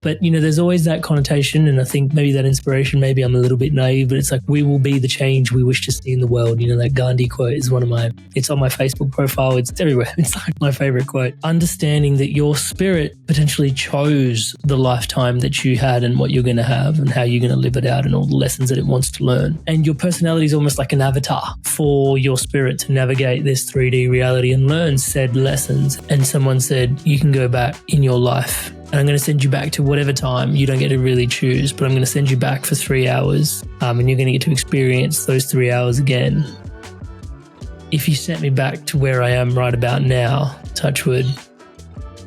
But, there's always that connotation, and I think maybe that inspiration, maybe I'm a little bit naive, but it's like, we will be the change we wish to see in the world. That Gandhi quote is it's on my Facebook profile. It's everywhere. It's like my favorite quote. Understanding that your spirit potentially chose the lifetime that you had and what you're going to have and how you're going to live it out and all the lessons that it wants to learn. And your personality is almost like an avatar for your spirit to navigate this 3D reality and learn said lessons. And someone said, you can go back in your life and I'm going to send you back to whatever time. You don't get to really choose, but I'm going to send you back for 3 hours and you're going to get to experience those 3 hours again. If you sent me back to where I am right about now, touch wood,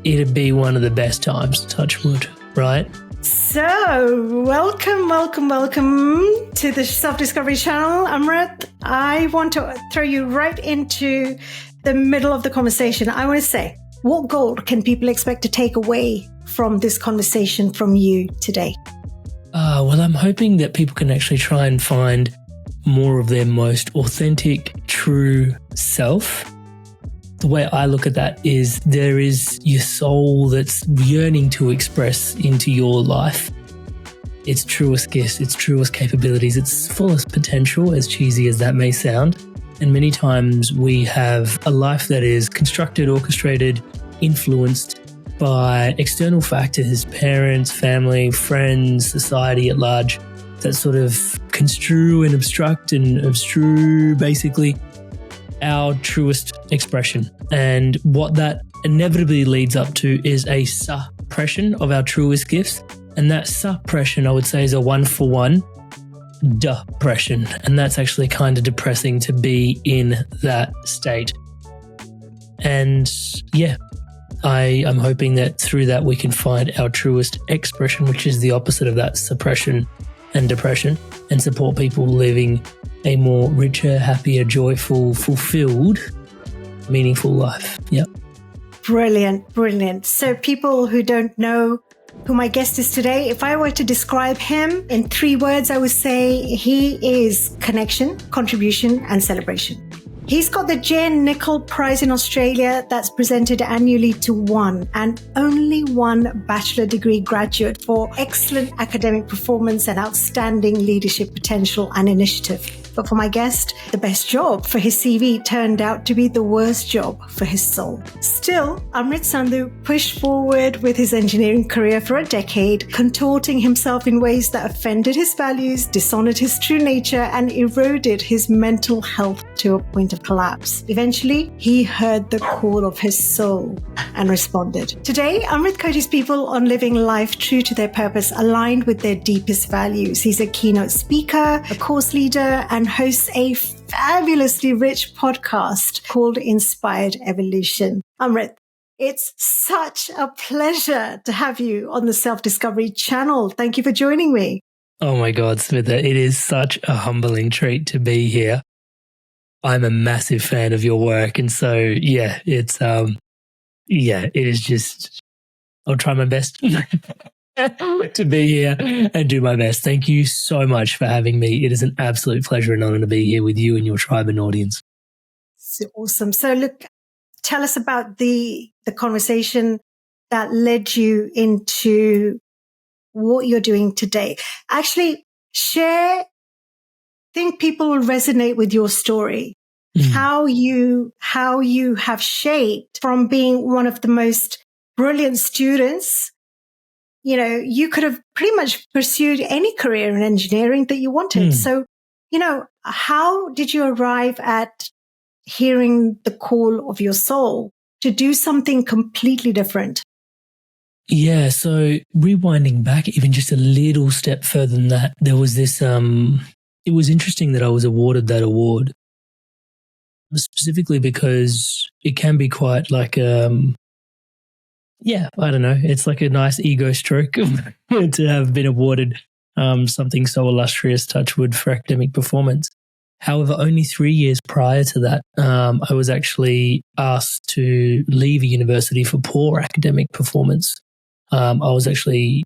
it'd be one of the best times, touch wood, right? So, welcome to the Self-Discovery channel, Amrit. I want to throw you right into the middle of the conversation. I want to say, what gold can people expect to take away from this conversation from you today? Well, I'm hoping that people can actually try and find more of their most authentic, true self. The way I look at that is there is your soul that's yearning to express into your life its truest gifts, its truest capabilities, its fullest potential, as cheesy as that may sound. And many times we have a life that is constructed, orchestrated, influenced by external factors, parents, family, friends, society at large, that sort of construe and obstruct and obstrue basically our truest expression. And what that inevitably leads up to is a suppression of our truest gifts. And that suppression, I would say, is a 1-for-1 depression. And that's actually kind of depressing to be in that state. And yeah, I'm hoping that through that we can find our truest expression, which is the opposite of that suppression and depression, and support people living a more richer, happier, joyful, fulfilled, meaningful life. Yeah. Brilliant. So people who don't know who my guest is today, if I were to describe him in 3 words, I would say he is connection, contribution, and celebration. He's got the Jane Nicholl Prize in Australia that's presented annually to one and only one bachelor degree graduate for excellent academic performance and outstanding leadership potential and initiative. But for my guest, the best job for his CV turned out to be the worst job for his soul. Still, Amrit Sandhu pushed forward with his engineering career for a decade, contorting himself in ways that offended his values, dishonored his true nature, and eroded his mental health to a point of collapse. Eventually, he heard the call of his soul and responded. Today, Amrit coaches people on living life true to their purpose, aligned with their deepest values. He's a keynote speaker, a course leader, and hosts a fabulously rich podcast called Inspired Evolution. Amrit, it's such a pleasure to have you on the Self-Discovery channel. Thank you for joining me. Oh my God, Smita, it is such a humbling treat to be here. I'm a massive fan of your work. And so, yeah, it is just, I'll try my best to be here and do my best. Thank you so much for having me. It is an absolute pleasure and honor to be here with you and your tribe and audience. So awesome. So look, tell us about the conversation that led you into what you're doing today. Actually, I think people will resonate with your story, how you have shaped from being one of the most brilliant students. You could have pretty much pursued any career in engineering that you wanted. So, how did you arrive at hearing the call of your soul to do something completely different? Yeah, so rewinding back even just a little step further than that, there was this, it was interesting that I was awarded that award, specifically because it can be quite like, I don't know, it's like a nice ego stroke to have been awarded something so illustrious, touch wood, for academic performance. However, only 3 years prior to that, I was actually asked to leave a university for poor academic performance. I was actually,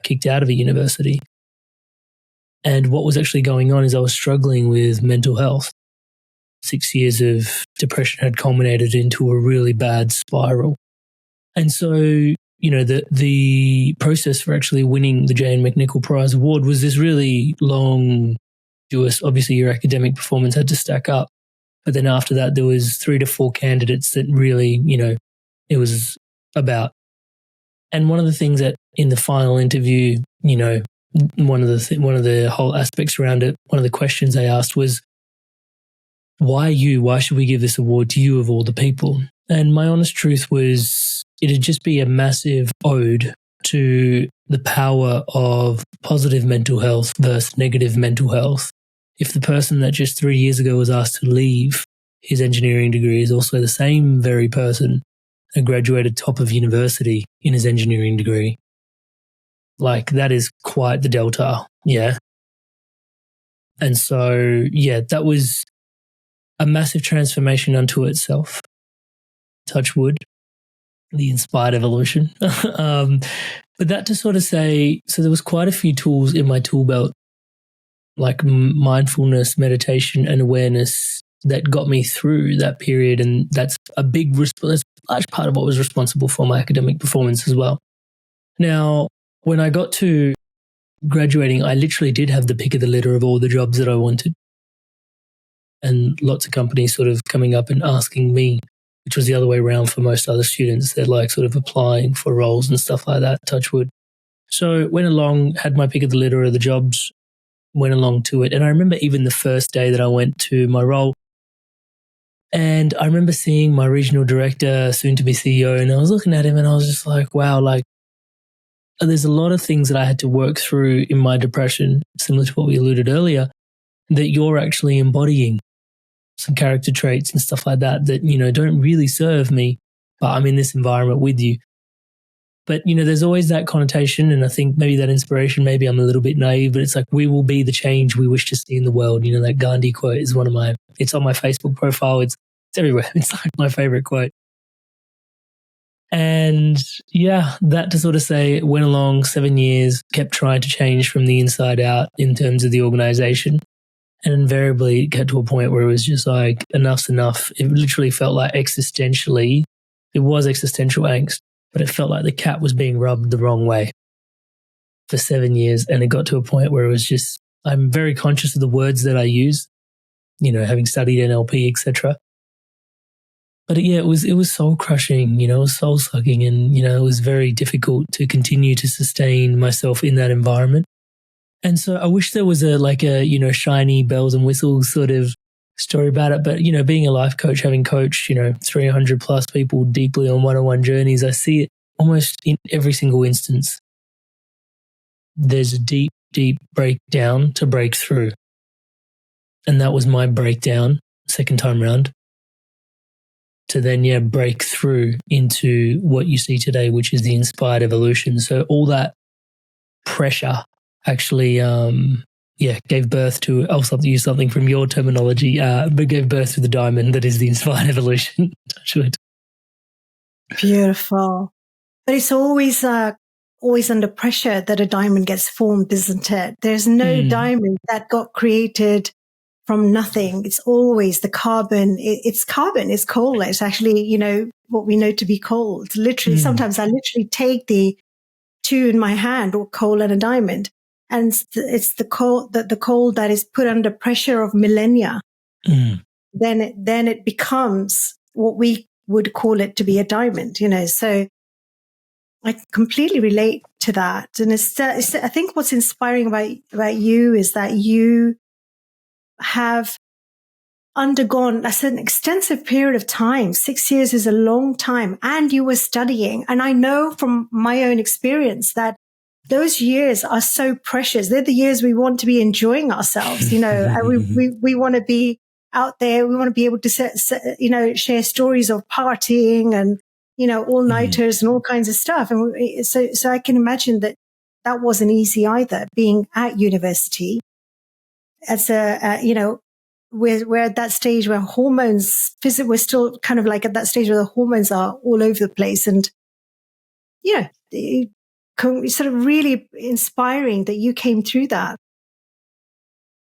kicked out of a university. And what was actually going on is I was struggling with mental health. 6 years of depression had culminated into a really bad spiral. And so the process for actually winning the Jane McNichol Prize Award was this really long, obviously your academic performance had to stack up. But then after that, there was 3 to 4 candidates that really, it was about. And one of the things that in the final interview, one of the whole aspects around it, one of the questions they asked was, why you? Why should we give this award to you of all the people? And my honest truth was, it'd just be a massive ode to the power of positive mental health versus negative mental health. If the person that just 3 years ago was asked to leave his engineering degree is also the same very person that graduated top of university in his engineering degree, like that is quite the delta. Yeah. And so, that was a massive transformation unto itself. Touch wood, the inspired evolution. But that to sort of say, so there was quite a few tools in my tool belt, like mindfulness, meditation, and awareness that got me through that period. And that's a large part of what was responsible for my academic performance as well. Now, when I got to graduating, I literally did have the pick of the litter of all the jobs that I wanted. And lots of companies sort of coming up and asking me, which was the other way around for most other students. They're like sort of applying for roles and stuff like that, touch wood. So went along, had my pick of the litter of the jobs, went along to it. And I remember even the first day that I went to my role, and I remember seeing my regional director, soon to be CEO, and I was looking at him and I was just like, wow, like there's a lot of things that I had to work through in my depression, similar to what we alluded earlier, that you're actually embodying. Some character traits and stuff like that don't really serve me, but I'm in this environment with you. But, there's always that connotation, and I think maybe that inspiration, maybe I'm a little bit naive, but it's like, we will be the change we wish to see in the world. That Gandhi quote is it's on my Facebook profile. It's everywhere. It's like my favorite quote. And that to sort of say, went along 7 years, kept trying to change from the inside out in terms of the organization. And invariably it got to a point where it was just like, enough's enough. It literally felt like existentially, it was existential angst, but it felt like the cat was being rubbed the wrong way for 7 years. And it got to a point where it was just, I'm very conscious of the words that I use, having studied NLP, etc. But it was soul crushing, it was soul sucking, and, it was very difficult to continue to sustain myself in that environment. And so I wish there was a shiny bells and whistles sort of story about it. But, being a life coach, having coached, 300 plus people deeply on one-on-one journeys, I see it almost in every single instance. There's a deep, deep breakdown to break through. And that was my breakdown second time round. To then, break through into what you see today, which is the inspired evolution. So all that pressure actually, gave birth to, I'll use something from your terminology, but gave birth to the diamond that is the inspired evolution. Beautiful. But it's always under pressure that a diamond gets formed, isn't it? There's no diamond that got created from nothing. It's always the carbon. It's carbon. It's coal. It's actually, what we know to be coal. It's literally, sometimes I literally take the two in my hand, or coal and a diamond. And it's the coal that is put under pressure of millennia. Then it becomes what we would call it to be a diamond, So I completely relate to that. And I think what's inspiring about you is that you have undergone an extensive period of time. 6 years is a long time, and you were studying. And I know from my own experience that those years are so precious. They're the years we want to be enjoying ourselves, and we want to be out there. We want to be able to, share stories of partying and, all-nighters and all kinds of stuff. And so I can imagine that wasn't easy either, being at university as we're at that stage where hormones, we're still kind of like at that stage where the hormones are all over the place. And, it's sort of really inspiring that you came through that.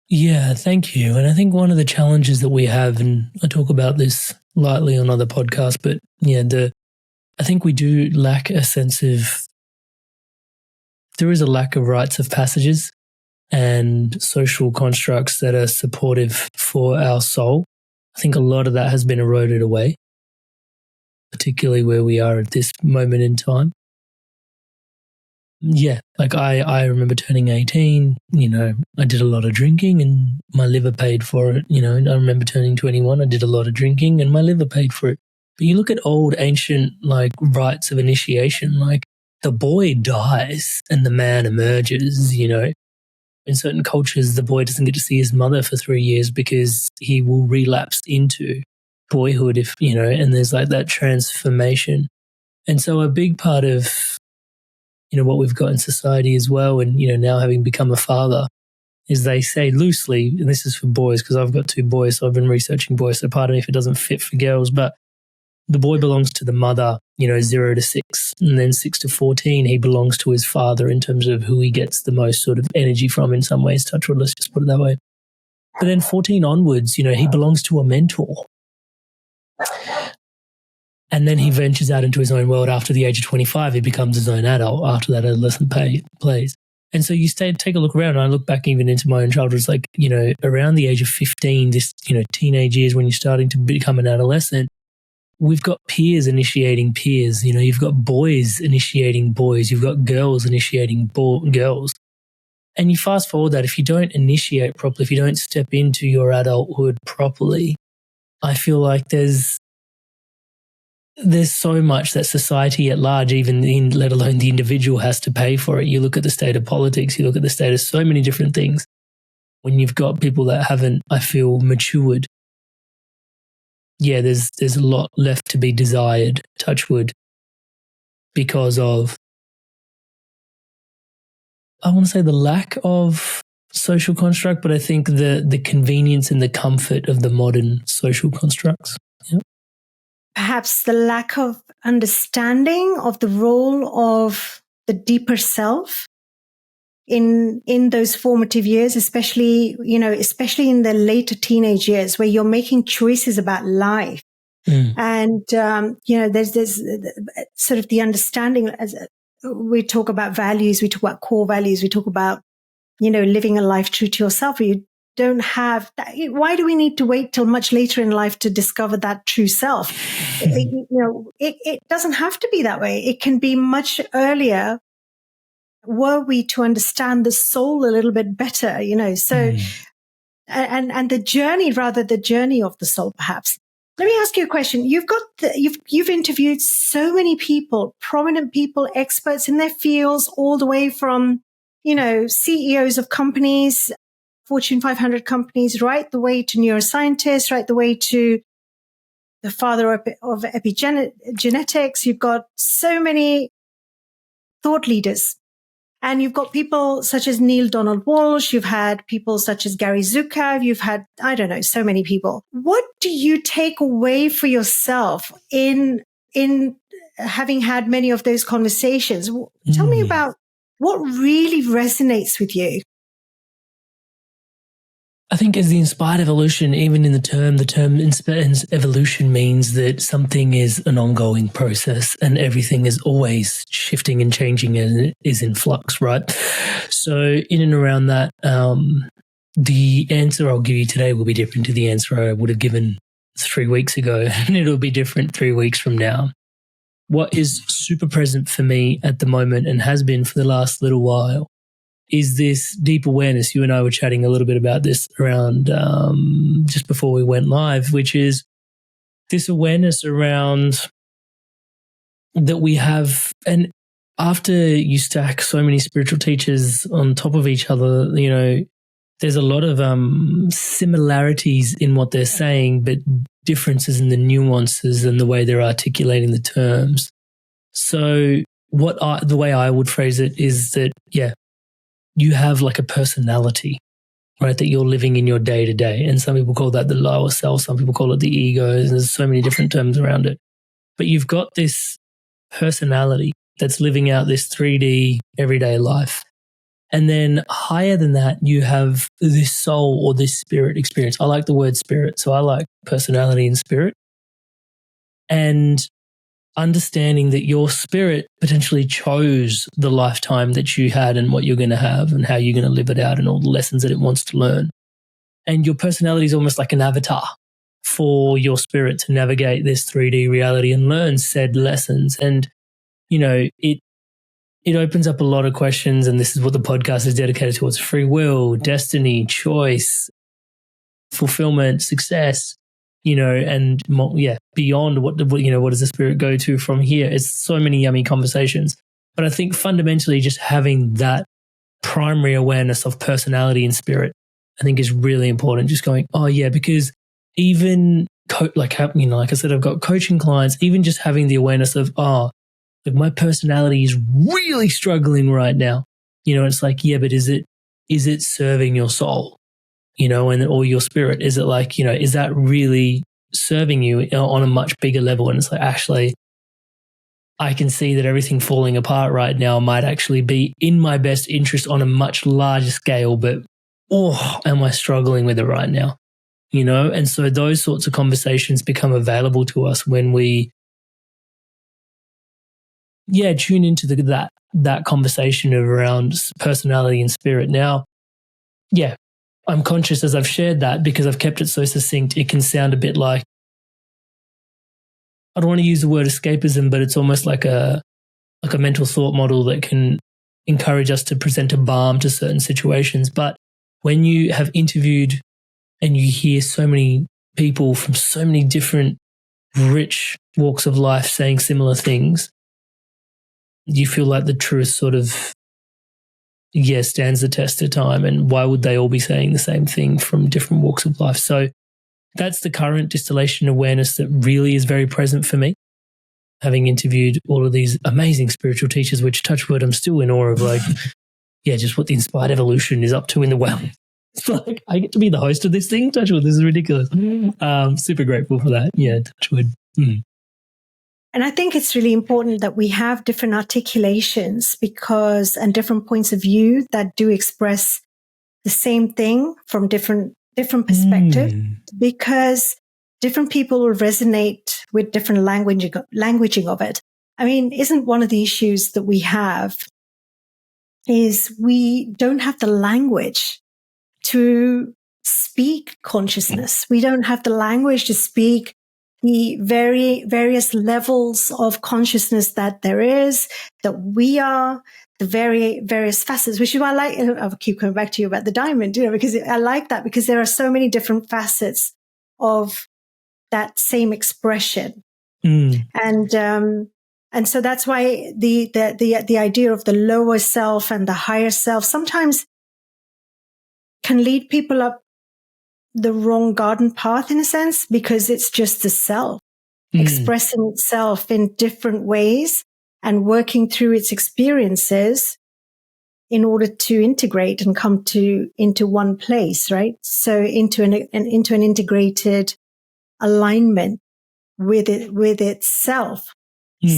Yeah, thank you. And I think one of the challenges that we have, and I talk about this lightly on other podcasts, but I think we do lack there is a lack of rites of passages and social constructs that are supportive for our soul. I think a lot of that has been eroded away, particularly where we are at this moment in time. Yeah, like I remember turning 18, I did a lot of drinking and my liver paid for it. I remember turning 21, I did a lot of drinking and my liver paid for it. But you look at old ancient rites of initiation, like the boy dies and the man emerges, In certain cultures, the boy doesn't get to see his mother for 3 years because he will relapse into boyhood and there's that transformation. And so a big part of what we've got in society as well, and now having become a father, is they say loosely, and this is for boys because I've got 2 boys, so I've been researching boys, so pardon me if it doesn't fit for girls, but the boy belongs to the mother, 0 to 6, and then 6 to 14, he belongs to his father in terms of who he gets the most sort of energy from in some ways, touch wood, let's just put it that way. But then 14 onwards, he belongs to a mentor. And then he ventures out into his own world after the age of 25. He becomes his own adult after that adolescent plays. And so you take a look around, and I look back even into my own childhood. It's around the age of 15, this, teenage years when you're starting to become an adolescent, we've got peers initiating peers. You've got boys initiating boys. You've got girls initiating girls. And you fast forward that, if you don't initiate properly, if you don't step into your adulthood properly, I feel like there's so much that society at large, let alone the individual, has to pay for it. You look at the state of politics, you look at the state of so many different things. When you've got people that haven't, I feel, matured, yeah, there's a lot left to be desired, touch wood, because of, I want to say, the lack of social construct, but I think the convenience and the comfort of the modern social constructs. Yeah. Perhaps the lack of understanding of the role of the deeper self in those formative years, especially in the later teenage years where you're making choices about life. And, there's sort of the understanding, as we talk about values, we talk about core values, we talk about, living a life true to yourself. You don't have that. Why do we need to wait till much later in life to discover that true self? It doesn't have to be that way. It can be much earlier, were we to understand the soul a little bit better, so, and the journey of the soul, perhaps. Let me ask you a question. You've interviewed so many people, prominent people, experts in their fields, all the way from, CEOs of companies, Fortune 500 companies, right the way to neuroscientists, right the way to the father of epigenetics. You've got so many thought leaders. And you've got people such as Neil Donald Walsh. You've had people such as Gary Zukav. You've had, I don't know, so many people. What do you take away for yourself in having had many of those conversations? Tell me about what really resonates with you. I think as the inspired evolution, even in the term inspired evolution means that something is an ongoing process and everything is always shifting and changing and it is in flux, right? So in and around that, the answer I'll give you today will be different to the answer I would have given 3 weeks ago, and it'll be different 3 weeks from now. What is super present for me at the moment and has been for the last little while is this deep awareness. You and I were chatting a little bit about this around just before we went live, which is this awareness around that we have. And after you stack so many spiritual teachers on top of each other, there's a lot of similarities in what they're saying, but differences in the nuances and the way they're articulating the terms. So the way I would phrase it is that, you have like a personality, right, that you're living in your day to day. And some people call that the lower self. Some people call it the ego. And there's so many different terms around it. But you've got this personality that's living out this 3D everyday life. And then higher than that, you have this soul or this spirit experience. I like the word spirit. So I like personality and spirit. And understanding that your spirit potentially chose the lifetime that you had and what you're going to have and how you're going to live it out and all the lessons that it wants to learn. And your personality is almost like an avatar for your spirit to navigate this 3D reality and learn said lessons. And, you know, it opens up a lot of questions, and this is what the podcast is dedicated towards: free will, destiny, choice, fulfillment, success, you know, and beyond what does the spirit go to from here? It's so many yummy conversations. But I think fundamentally just having that primary awareness of personality and spirit, I think is really important. Just going, oh yeah, because even like I said, I've got coaching clients, even just having the awareness of, like my personality is really struggling right now. You know, it's like, yeah, but is it serving your soul? You know, or your spirit? Is it like, you know, is that really serving you on a much bigger level? And it's like, actually, I can see that everything falling apart right now might actually be in my best interest on a much larger scale, but am I struggling with it right now? You know, and so those sorts of conversations become available to us when we, tune into that conversation around personality and spirit. Now, I'm conscious as I've shared that, because I've kept it so succinct, it can sound a bit like, I don't want to use the word escapism, but it's almost like a mental thought model that can encourage us to present a balm to certain situations. But when you have interviewed and you hear so many people from so many different rich walks of life saying similar things, you feel like the truth sort of stands the test of time. And why would they all be saying the same thing from different walks of life? So that's the current distillation awareness that really is very present for me. Having interviewed all of these amazing spiritual teachers, which, touch wood, I'm still in awe of, like, just what the inspired evolution is up to in the well. It's like, I get to be the host of this thing. Touch wood, this is ridiculous. Super grateful for that. Yeah, touch wood. And I think it's really important that we have different articulations and different points of view that do express the same thing from different perspectives, because different people will resonate with different languaging of it. I mean, isn't one of the issues that we have is we don't have the language to speak consciousness. We don't have the language to speak the various levels of consciousness that there is, that we are, the various facets, which is why I'll keep coming back to you about the diamond, you know, because I like that, because there are so many different facets of that same expression. And so that's why the idea of the lower self and the higher self sometimes can lead people up the wrong garden path, in a sense, because it's just the self expressing itself in different ways and working through its experiences in order to integrate and come into one place, right? So into an integrated alignment with itself,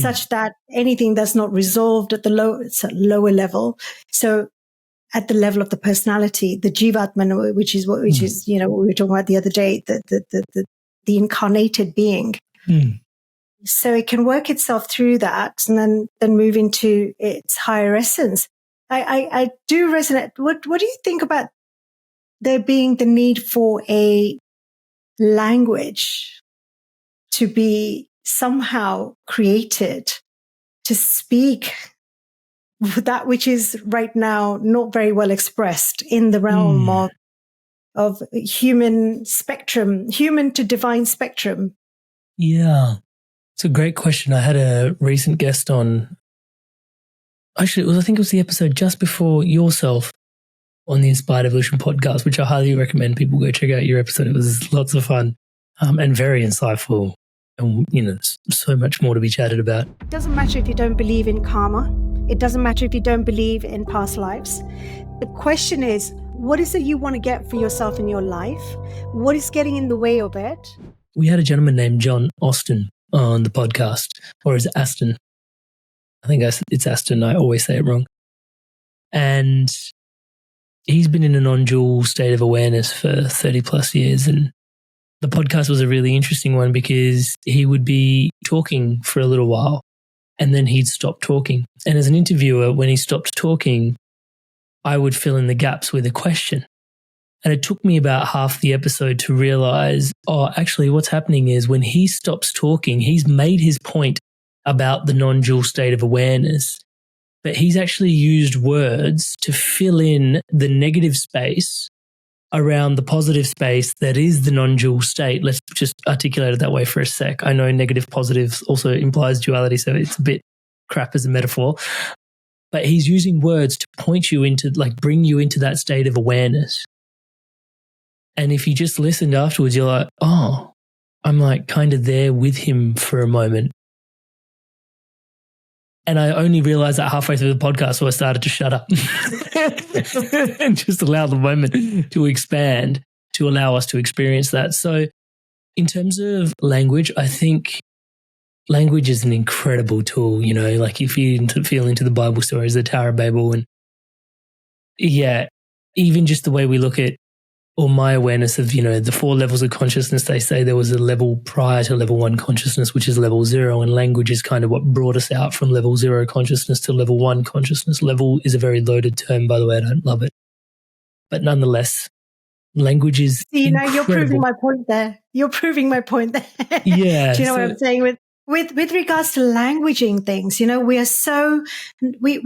such that anything that's not resolved at the lower level. So at the level of the personality, the Jivatman, which is what we were talking about the other day, the incarnated being. So it can work itself through that and then move into its higher essence. I do resonate. What do you think about there being the need for a language to be somehow created to speak that which is right now not very well expressed in the realm of human to divine spectrum? Yeah, it's a great question. I had a recent guest on. Actually, I think it was the episode just before yourself on the Inspired Evolution podcast, which I highly recommend people go check out your episode. It was lots of fun and very insightful. And, you know, so much more to be chatted about. It doesn't matter if you don't believe in karma. It doesn't matter if you don't believe in past lives. The question is, what is it you want to get for yourself in your life? What is getting in the way of it? We had a gentleman named John Austin on the podcast, or is it Aston? I think it's Aston. I always say it wrong. And he's been in a non-dual state of awareness for 30 plus years. And the podcast was a really interesting one because he would be talking for a little while and then he'd stop talking. And as an interviewer, when he stopped talking, I would fill in the gaps with a question. And it took me about half the episode to realize, oh, actually what's happening is when he stops talking, he's made his point about the non-dual state of awareness, but he's actually used words to fill in the negative space around the positive space that is the non-dual state. Let's just articulate it that way for a sec. I know negative positives also implies duality, so it's a bit crap as a metaphor. But he's using words to point you into, like, bring you into that state of awareness. And if you just listened afterwards, you're like, oh, I'm like kind of there with him for a moment. And I only realized that halfway through the podcast, so I started to shut up and just allow the moment to expand to allow us to experience that. So in terms of language, I think language is an incredible tool, you know, like if you feel into the Bible stories, the Tower of Babel, and yeah, even just the way we look at, or my awareness of, you know, the 4 levels of consciousness, they say there was a level prior to level 1 consciousness, which is level 0, and language is kind of what brought us out from level 0 consciousness to level 1 consciousness. Level is a very loaded term, by the way, I don't love it. But nonetheless, language is incredible. You're proving my point there. Yeah. Do you know what I'm saying? With regards to languaging things, you know, we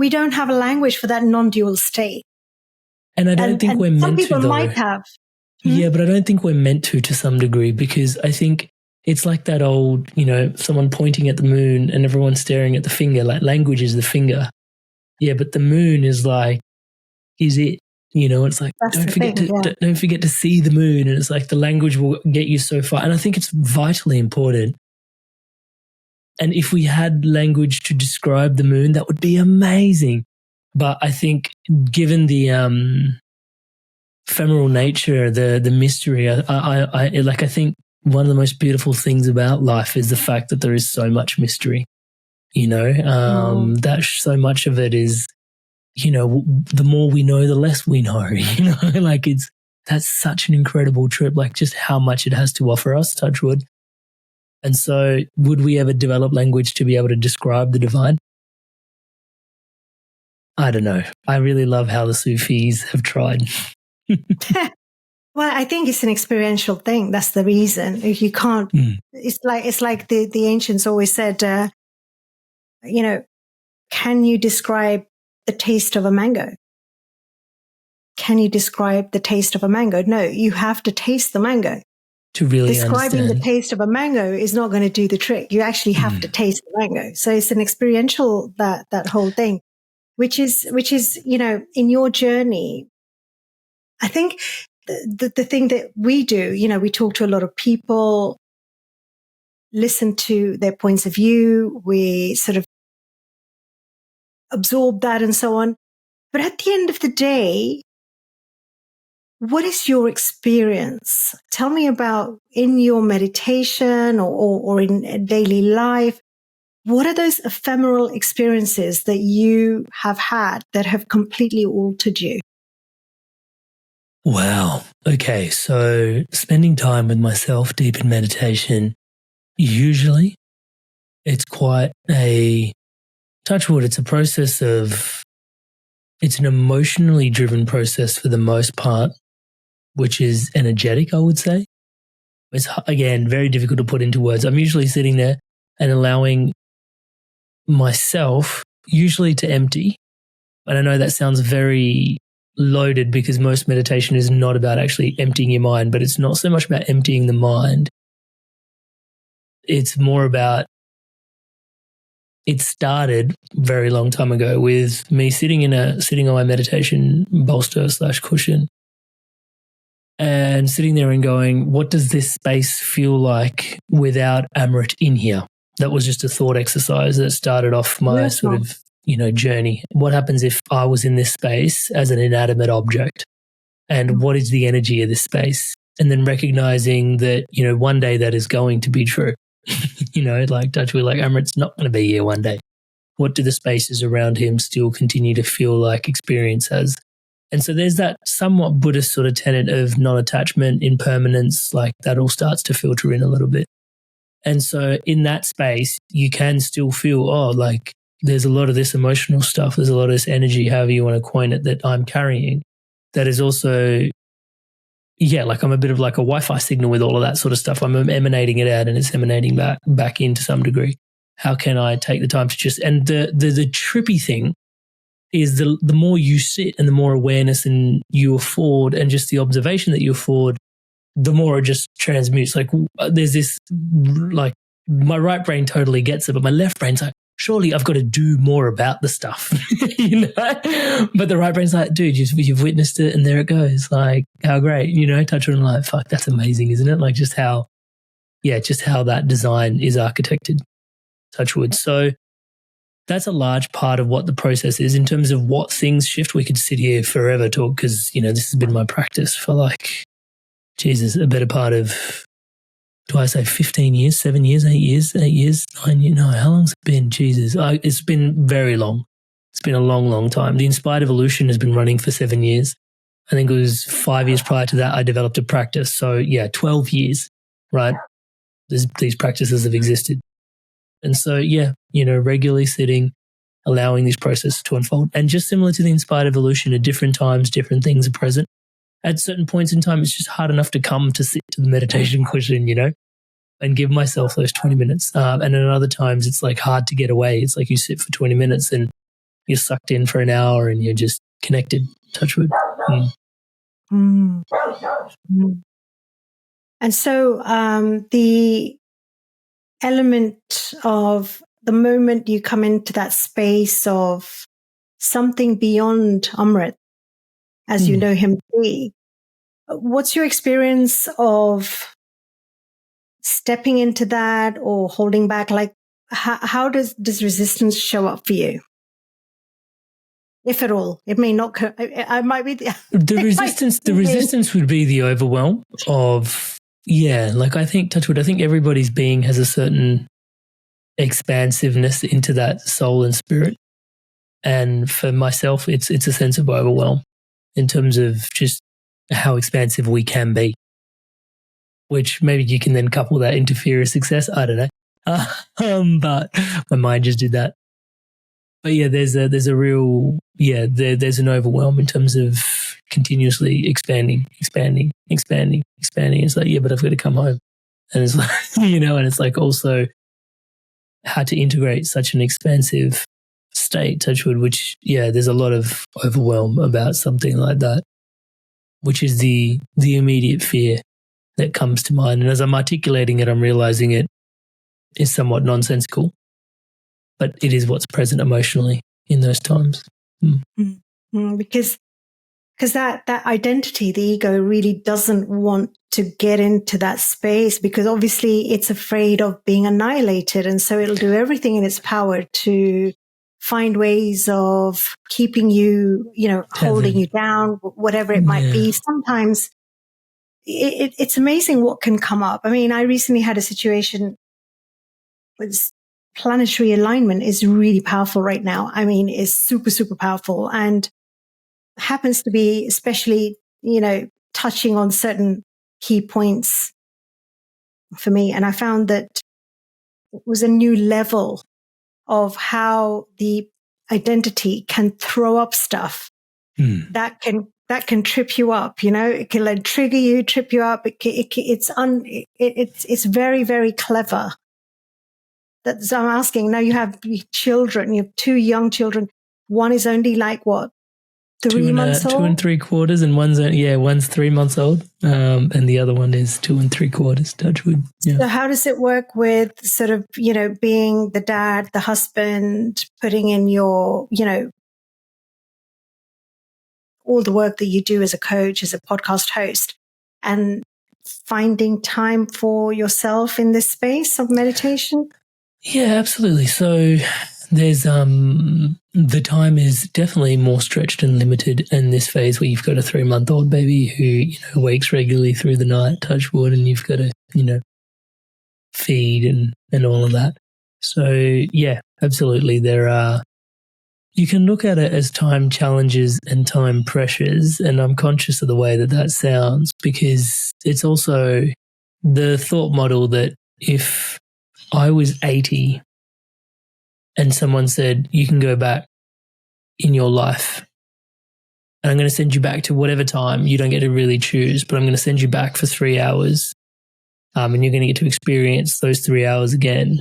don't have a language for that non-dual state. And I don't think we're meant to, though. Some people might have. Yeah, but I don't think we're meant to some degree, because I think it's like that old, you know, someone pointing at the moon and everyone staring at the finger, like language is the finger. Yeah, but the moon is like, is it? You know, it's like, don't forget to see the moon. And it's like the language will get you so far. And I think it's vitally important. And if we had language to describe the moon, that would be amazing. But I think given the ephemeral nature, the mystery, I think one of the most beautiful things about life is the fact that there is so much mystery, you know, that so much of it is, you know, the more we know, the less we know, you know, like that's such an incredible trip, like just how much it has to offer us, touch wood. And so would we ever develop language to be able to describe the divine? I don't know. I really love how the Sufis have tried. Well, I think it's an experiential thing. That's the reason. If you can't, it's like the ancients always said, you know, can you describe the taste of a mango? Can you describe the taste of a mango? No, you have to taste the mango. To really describing understand. the taste of a mango is not going to do the trick. You actually have to taste the mango. So it's an experiential, that whole thing, which is, you know, in your journey, I think the thing that we do, you know, we talk to a lot of people, listen to their points of view, we sort of absorb that and so on. But at the end of the day, what is your experience? Tell me about in your meditation or in daily life. What are those ephemeral experiences that you have had that have completely altered you? Wow. Okay. So spending time with myself deep in meditation, usually it's quite a touch wood. It's a process it's an emotionally driven process for the most part, which is energetic, I would say. It's, again, very difficult to put into words. I'm usually sitting there and allowing myself usually to empty. And I know that sounds very loaded because most meditation is not about actually emptying your mind, but it's not so much about emptying the mind. It's more about, it started very long time ago with me sitting on my meditation bolster / cushion and sitting there and going, what does this space feel like without Amrit in here? That was just a thought exercise that started off my sort of, you know, journey. What happens if I was in this space as an inanimate object? And what is the energy of this space? And then recognizing that, you know, one day that is going to be true. You know, like touch wood, like Amrit's not going to be here one day. What do the spaces around him still continue to feel like experience as And so there's that somewhat Buddhist sort of tenet of non-attachment, impermanence, like that all starts to filter in a little bit. And so in that space, you can still feel, oh, like there's a lot of this emotional stuff. There's a lot of this energy, however you want to coin it, that I'm carrying. That is also, yeah, like I'm a bit of like a Wi-Fi signal with all of that sort of stuff. I'm emanating it out and it's emanating back in to some degree. How can I take the time to just, and the trippy thing is the more you sit and the more awareness and you afford and just the observation that you afford, the more it just transmutes. Like there's this, like my right brain totally gets it, but my left brain's like, surely I've got to do more about the stuff, you know? But the right brain's like, dude, you've witnessed it and there it goes. Like how great, you know, touch on like, fuck, that's amazing, isn't it? Like just how that design is architected, touch wood. So that's a large part of what the process is in terms of what things shift. We could sit here forever talk because, you know, this has been my practice for like, Jesus, a better part of, do I say 15 years, 7 years, 8 years, 9 years? No, how long's it been? Jesus, it's been very long. It's been a long, long time. The Inspired Evolution has been running for 7 years. I think it was 5 years prior to that I developed a practice. So yeah, 12 years, right? These practices have existed. And so, yeah, you know, regularly sitting, allowing these processes to unfold. And just similar to the Inspired Evolution, at different times, different things are present. At certain points in time, it's just hard enough to come to sit to the meditation cushion, you know, and give myself those 20 minutes. And at other times, it's like hard to get away. It's like you sit for 20 minutes and you're sucked in for an hour and you're just connected, touch wood. And so the element of the moment you come into that space of something beyond Amrit, as you know him to be, what's your experience of stepping into that or holding back? Like, how does resistance show up for you? If at all, it may not. I might be the resistance. The resistance would be the overwhelm of, yeah. Like I think, touch wood, I think everybody's being has a certain expansiveness into that soul and spirit, and for myself, it's a sense of overwhelm in terms of just how expansive we can be. Which maybe you can then couple that into fear of success. I don't know, but my mind just did that. But yeah, there's a real, yeah, there's an overwhelm in terms of continuously expanding. It's like, yeah, but I've got to come home. And it's like, you know, and it's like also how to integrate such an expansive state, touch wood, which, yeah, there's a lot of overwhelm about something like that, which is the immediate fear that comes to mind. And as I'm articulating it, I'm realizing it is somewhat nonsensical. But it is what's present emotionally in those times. Because that identity, the ego really doesn't want to get into that space because obviously it's afraid of being annihilated. And so it'll do everything in its power to find ways of keeping you, you know, holding you down, whatever it might be. Sometimes it's amazing what can come up. I mean, I recently had a situation with planetary alignment is really powerful right now. I mean, it's super, super powerful and happens to be especially, you know, touching on certain key points for me. And I found that it was a new level of how the identity can throw up stuff that can trip you up, you know, it can like trigger you, trip you up. It's very, very clever. So I'm asking, now you have children, you have 2 young children. One is only like what, 3 months old? 2 and 3/4, and one's 3 months old, and the other one is 2 3/4. Touch wood. Yeah. So how does it work with sort of, you know, being the dad, the husband, putting in your, you know, all the work that you do as a coach, as a podcast host, and finding time for yourself in this space of meditation? Yeah, absolutely. So there's the time is definitely more stretched and limited in this phase where you've got a 3-month-old baby who, you know, wakes regularly through the night, touch wood, and you've got to, you know, feed and all of that. So yeah, absolutely. There are you can look at it as time challenges and time pressures. And I'm conscious of the way that that sounds, because it's also the thought model that if I was 80 and someone said, you can go back in your life and I'm going to send you back to whatever time, you don't get to really choose, but I'm going to send you back for 3 hours and you're going to get to experience those 3 hours again.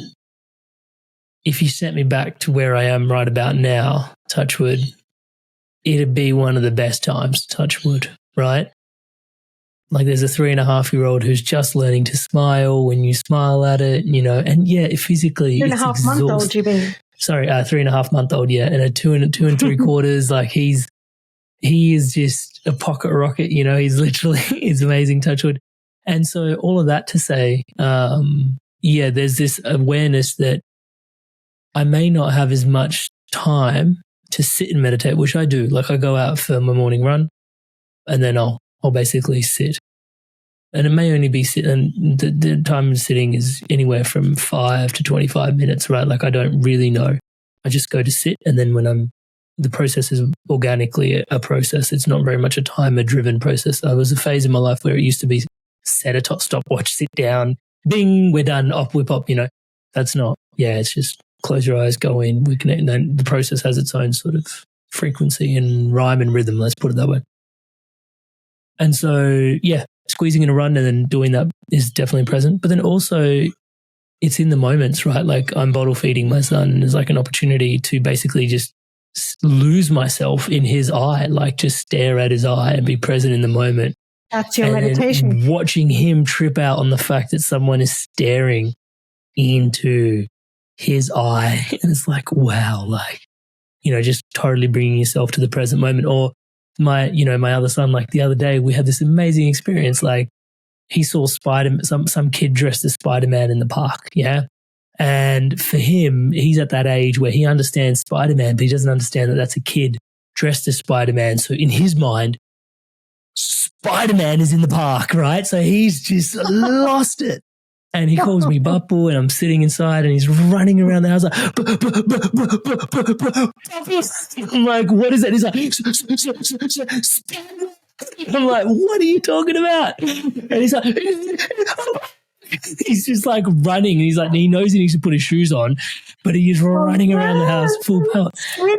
If you sent me back to where I am right about now, touch wood, it'd be one of the best times, touch wood, right? Like there's a 3.5-year-old who's just learning to smile when you smile at it, you know, and yeah, physically it's 3.5-month-old, you mean? Sorry, 3.5-month-old, yeah, and a 2 3/4, like he is just a pocket rocket, you know, he's amazing, touch wood. And so all of that to say, yeah, there's this awareness that I may not have as much time to sit and meditate, which I do. Like I go out for my morning run and then I'll basically sit. And it may only be sit, and the time of sitting is anywhere from 5 to 25 minutes, right? Like I don't really know. I just go to sit, and then when the process is organically a process. It's not very much a timer-driven process. There was a phase in my life where it used to be set a stopwatch, sit down, bing, we're done, up, whip up, you know. That's not, yeah, it's just close your eyes, go in, we connect, and then the process has its own sort of frequency and rhyme and rhythm, let's put it that way. And so, yeah, squeezing in a run and then doing that is definitely present. But then also it's in the moments, right? Like I'm bottle feeding my son and there's like an opportunity to basically just lose myself in his eye, like just stare at his eye and be present in the moment. That's your meditation. Watching him trip out on the fact that someone is staring into his eye. And it's like, wow, like, you know, just totally bringing yourself to the present moment. Or my other son, like the other day, we had this amazing experience. Like he saw some kid dressed as Spider-Man in the park. Yeah. And for him, he's at that age where he understands Spider-Man, but he doesn't understand that that's a kid dressed as Spider-Man. So in his mind, Spider-Man is in the park, right? So he's just lost it. And he calls me Bappu, and I'm sitting inside and he's running around the house like, I'm like, what is that? He's like, I'm like, what are you talking about? And he's like, he's just like running. And he's like, he knows he needs to put his shoes on, but he's running around the house full power.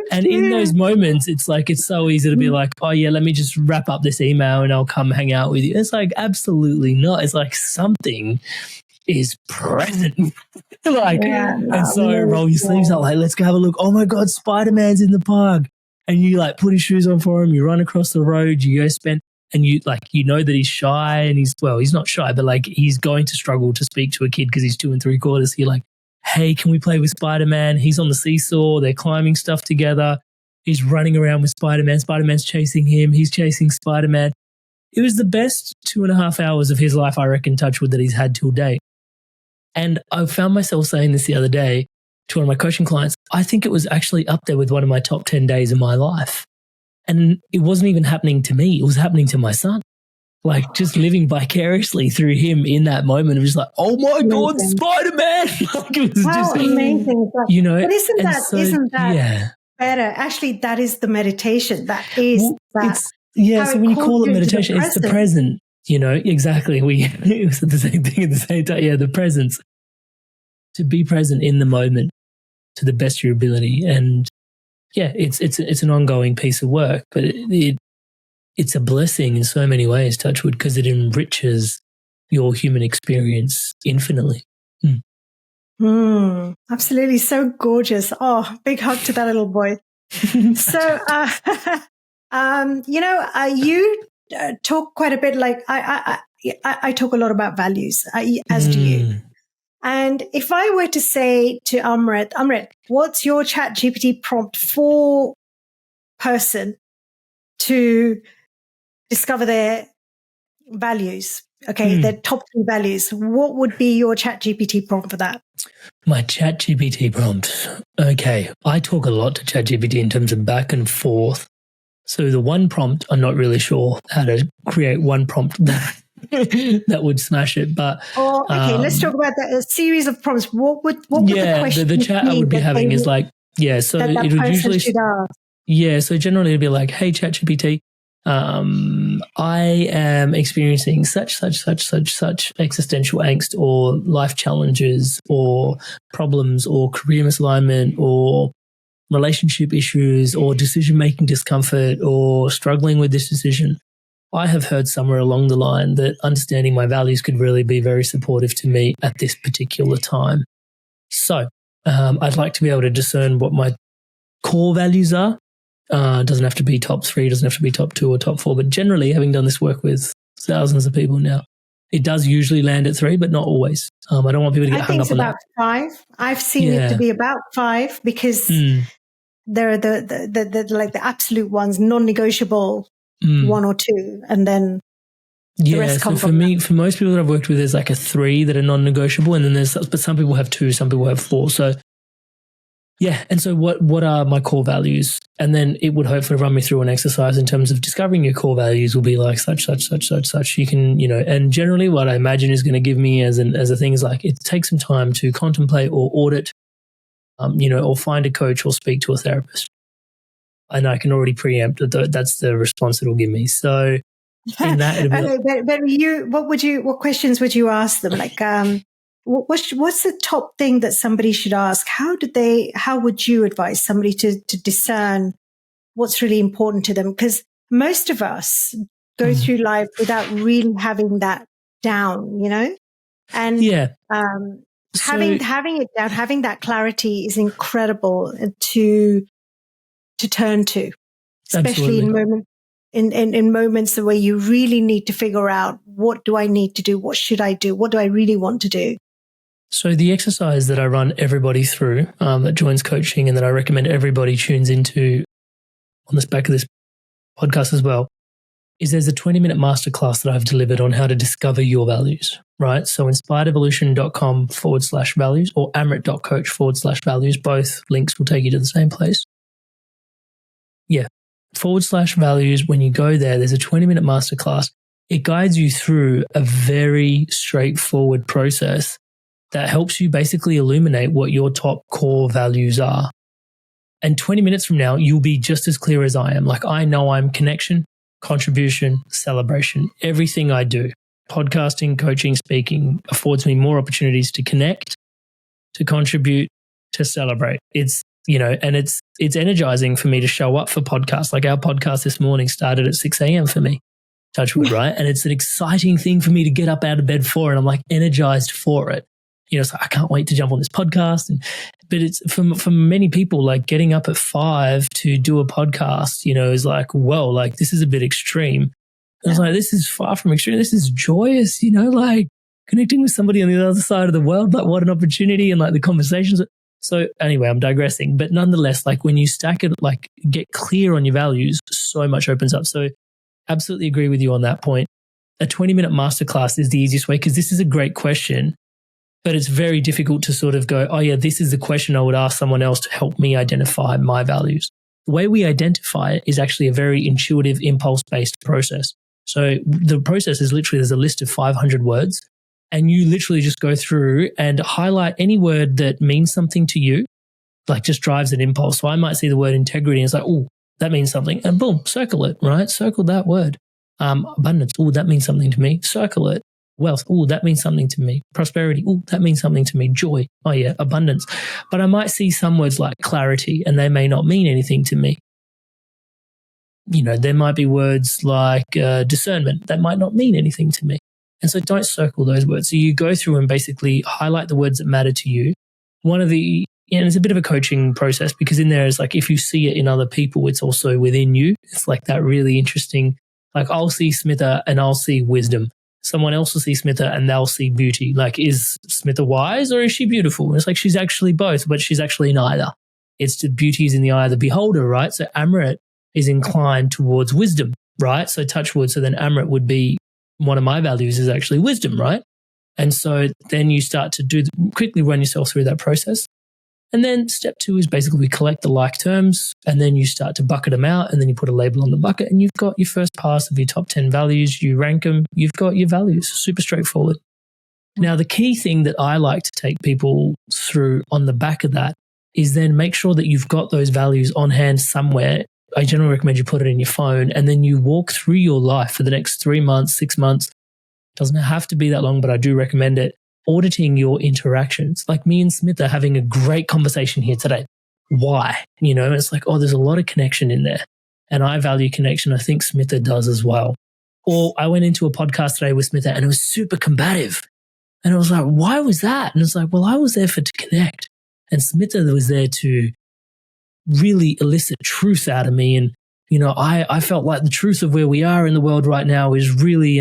And in those moments, it's like, it's so easy to be like, oh yeah, let me just wrap up this email and I'll come hang out with you. It's like, absolutely not. It's like something is present. Like, yeah, and so roll your sleeves up, like, let's go have a look. Oh my God, Spider-Man's in the park. And you like put his shoes on for him, you run across the road, you go spend, and you like, you know that he's shy and he's not shy, but like he's going to struggle to speak to a kid because he's 2 3/4. You're like, hey, can we play with Spider-Man? He's on the seesaw, they're climbing stuff together. He's running around with Spider-Man. Spider-Man's chasing him. He's chasing Spider-Man. It was the best 2.5 hours of his life, I reckon, touch wood, that he's had till date. And I found myself saying this the other day to one of my coaching clients. I think it was actually up there with one of my top 10 days of my life. And it wasn't even happening to me. It was happening to my son. Like just living vicariously through him in that moment. It was like, oh my God, Spider-Man. Like it was just amazing. You know, but isn't that better? Actually, that is the meditation. That is that. Yeah, so when you call it meditation, it's the present. You know, exactly. It said the same thing at the same time. Yeah, the presence. To be present in the moment to the best of your ability. And yeah, it's an ongoing piece of work, but it's a blessing in so many ways, touch wood, because it enriches your human experience infinitely. Absolutely. So gorgeous. Oh, big hug to that little boy. So, you talk quite a bit, like I talk a lot about values, as do you. And if I were to say to Amrit, what's your ChatGPT prompt for person to discover their values? Okay, their top 3 values. What would be your ChatGPT prompt for that? My ChatGPT prompt. Okay, I talk a lot to ChatGPT in terms of back and forth. So the one prompt, I'm not really sure how to create one prompt that would smash it. But okay, let's talk about that. A series of prompts. What would the question the chat I would be having is like, Yeah, so that it would person usually, should ask. yeah, so generally it'd be like, hey, ChatGPT, I am experiencing such existential angst or life challenges or problems or career misalignment or relationship issues or decision-making discomfort or struggling with this decision. I have heard somewhere along the line that understanding my values could really be very supportive to me at this particular time. So I'd like to be able to discern what my core values are. Doesn't have to be top 3, doesn't have to be top 2 or top 4, but generally, having done this work with thousands of people now, it does usually land at 3, but not always. I don't want people to get hung up on that. I think it's about 5. I've seen it to be about 5 because there are the like the absolute ones, non-negotiable 1 or 2, and then the rest come so from me, for most people that I've worked with, there's like a 3 that are non-negotiable, and then but some people have 2, some people have 4. So yeah, and so what are my core values? And then it would hopefully run me through an exercise in terms of discovering your core values will be like such. You can, and generally what I imagine is going to give me as a thing is like it takes some time to contemplate or audit, or find a coach or speak to a therapist. And I can already preempt that that's the response it'll give me. So in that, it'll be what questions would you ask them? Like, what's the top thing that somebody should ask? How would you advise somebody to discern what's really important to them? Because most of us go through life without really having that down, and having it down, having that clarity is incredible to turn to, especially in moments where you really need to figure out, what do I need to do? What should I do? What do I really want to do? So the exercise that I run everybody through that joins coaching and that I recommend everybody tunes into on the back of this podcast as well is there's a 20-minute masterclass that I've delivered on how to discover your values, right? So inspiredevolution.com/values or amrit.coach/values, both links will take you to the same place. Yeah, /values. When you go there, there's a 20-minute masterclass. It guides you through a very straightforward process that helps you basically illuminate what your top core values are. And 20 minutes from now, you'll be just as clear as I am. Like, I know I'm connection, contribution, celebration. Everything I do, podcasting, coaching, speaking, affords me more opportunities to connect, to contribute, to celebrate. It's, and it's energizing for me to show up for podcasts. Like our podcast this morning started at 6 a.m. for me, touch wood, right? And it's an exciting thing for me to get up out of bed for, and I'm like energized for it. So I can't wait to jump on this podcast. But it's for many people, like getting up at 5 to do a podcast, is like, whoa, like this is a bit extreme. And I was like, this is far from extreme. This is joyous, like connecting with somebody on the other side of the world. Like what an opportunity, and like the conversations. So anyway, I'm digressing, but nonetheless, like when you stack it, like get clear on your values, so much opens up. So absolutely agree with you on that point. A 20-minute masterclass is the easiest way, because this is a great question. But it's very difficult to sort of go, oh yeah, this is the question I would ask someone else to help me identify my values. The way we identify it is actually a very intuitive, impulse-based process. So the process is literally, there's a list of 500 words, and you literally just go through and highlight any word that means something to you, like just drives an impulse. So I might see the word integrity and it's like, oh, that means something. And boom, circle it, right? Circle that word. Abundance, oh, that means something to me. Circle it. Wealth, oh, that means something to me. Prosperity, oh, that means something to me. Joy, oh yeah, abundance. But I might see some words like clarity, and they may not mean anything to me. There might be words like discernment that might not mean anything to me. And so don't circle those words. So you go through and basically highlight the words that matter to you. And it's a bit of a coaching process, because in there is like, if you see it in other people, it's also within you. It's like that really interesting, like I'll see Smita and I'll see wisdom. Someone else will see Smita and they'll see beauty. Like, is Smita wise or is she beautiful? And it's like, she's actually both, but she's actually neither. It's the beauty is in the eye of the beholder, right? So Amrit is inclined towards wisdom, right? So touch wood. So then Amrit would be, one of my values is actually wisdom, right? And so then you start to quickly run yourself through that process. And then step 2 is basically collect the like terms, and then you start to bucket them out, and then you put a label on the bucket, and you've got your first pass of your top 10 values. You rank them. You've got your values. Super straightforward. Now, the key thing that I like to take people through on the back of that is then make sure that you've got those values on hand somewhere. I generally recommend you put it in your phone, and then you walk through your life for the next 3 months, 6 months. Doesn't have to be that long, but I do recommend it. Auditing your interactions. Like me and Smita having a great conversation here today. Why? You know, it's like, oh, there's a lot of connection in there. And I value connection. I think Smita does as well. Or I went into a podcast today with Smita and it was super combative. And I was like, why was that? And it's like, well, I was there to connect. And Smita was there to really elicit truth out of me. And, you know, I felt like the truth of where we are in the world right now is really,